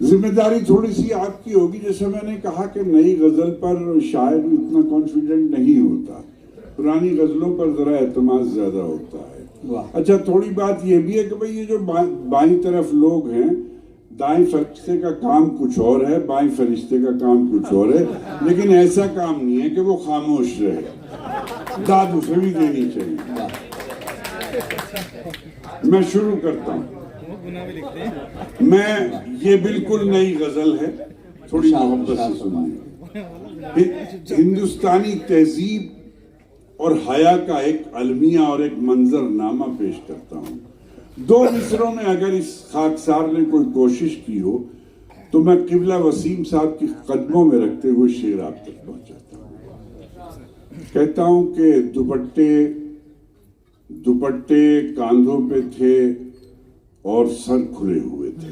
जिम्मेदारी थोड़ी सी आपकी होगी। जैसे मैंने कहा कि नई गजल पर शायर इतना कॉन्फिडेंट नहीं होता, पुरानी गजलों पर जरा एतमाद ज्यादा होता है। अच्छा, थोड़ी बात ये भी है कि भाई ये जो बाईं तरफ लोग हैं, दाएं फरिश्ते का काम कुछ और है, बाएं फरिश्ते का काम कुछ और है, लेकिन ऐसा काम नहीं है कि वो खामोश रहे, दाद उसे भी देनी चाहिए। मैं शुरू करता हूँ। मैं ये बिल्कुल नई गजल है, थोड़ी मोहब्बत से सुनिए। हिंदुस्तानी तहजीब और हया का एक अलमिया और एक मंजरनामा पेश करता हूँ। 2 मिसरों में अगर इस खाकसार ने कोई कोशिश की हो तो मैं किबला वसीम साहब के कदमों में रखते हुए शेर आप तक पहुंचाता हूँ। कहता हूं कि दुपट्टे कांधों पे थे और सर खुले हुए थे।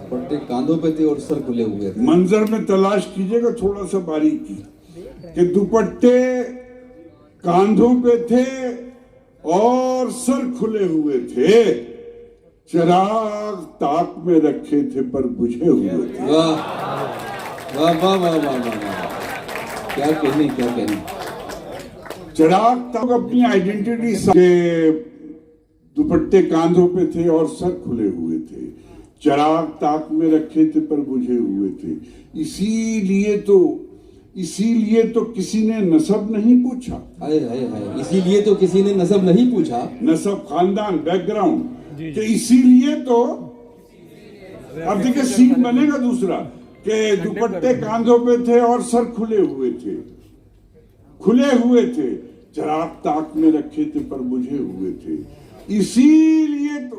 दुपट्टे कांधों पे थे और सर खुले हुए थे। मंजर में तलाश कीजिएगा थोड़ा सा बारीकी कि दुपट्टे कांधों पे थे और सर खुले हुए थे, चिराग ताक में रखे थे पर बुझे हुए थे। वाह वाह वाह वाह वाह वाह, क्या कहने। चिराग ताक अपनी आइडेंटिटी के दुपट्टे कांधों पे थे और सर खुले हुए थे, चिराग ताक में रखे थे पर बुझे हुए थे। इसीलिए तो किसी ने नसब नहीं पूछा। इसीलिए तो किसी ने नसब नहीं पूछा। नसब खानदान बैकग्राउंड कि इसीलिए तो अब देखिए सीन बनेगा दूसरा कि दुपट्टे कांधों पे थे और सर खुले हुए थे, चिराग ताक में रखे थे पर बुझे हुए थे। इसीलिए तो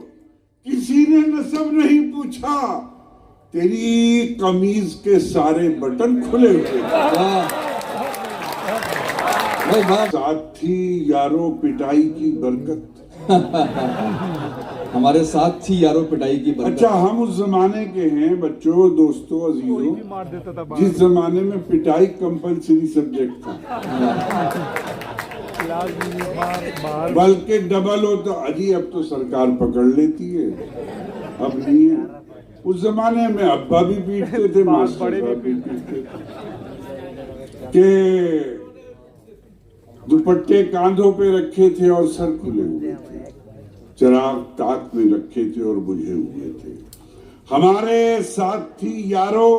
किसी ने नसब नहीं पूछा, तेरी कमीज के सारे बटन खुले हुए थे। साथ थी यारों पिटाई की बरकत। हमारे साथ थी यारों पिटाई की बरकत। अच्छा, हम उस जमाने के हैं बच्चों, दोस्तों, अजीजों, जिस जमाने में पिटाई कंपलसरी सब्जेक्ट था, बल्कि डबल हो तो अजी अब तो सरकार पकड़ लेती है, अब नहीं है। उस जमाने में अब्बा भी पीटते थे, मास्टर भी पीटते थे कि दुपट्टे कांधों पे रखे थे और सर खुले हुए थे, चिराग ताक में रखे थे और बुझे हुए थे। हमारे साथ थी यारो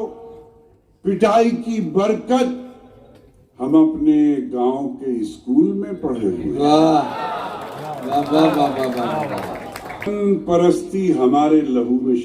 पिटाई की बरकत, हम अपने गांव के स्कूल में पढ़े हुए। वाह वाह वाह वाह वाह। परस्ती हमारे लहू में